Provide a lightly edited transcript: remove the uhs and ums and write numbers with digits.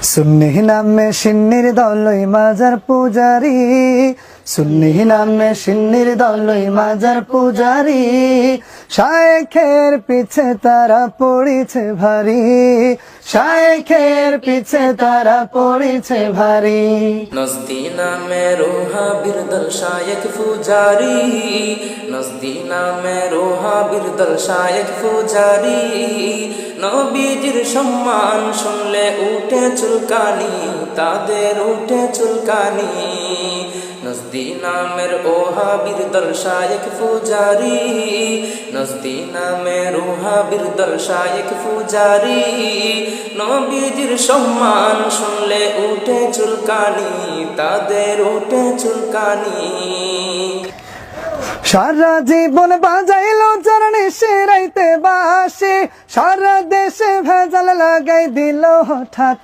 সুন্নি নামে সিন্নির দলই মাজার পূজারি, সুন্নি নামে সিন্নির দলই মাজার পূজারি। শায়েখের পিছে তারা পড়েছে ভারী, শায়েখের পিছে তারা পড়েছে ভারী। নজদি নামে রোহা বিরদল শায়েখ পূজারি, নজদি নামে রোহা বিরদল শায়েখ পূজারি। নবীজির সম্মান শুনলে উঠে চুলকানি, তাদের উঠে চুলকানি। নজদি নামের ওহা বিরদল শায়েখ পূজারি, নজদি নামের ওহা বিরদল শায়েখ পূজারি। নবীজির সম্মান শুনলে উঠে চুলকানি, তাদের উঠে চুলকানি। সারা জীবন বাজাইলো চরণে সেরাইতে বাসে, সারা দেশে ভেজাল লাগাই দিল হঠাৎ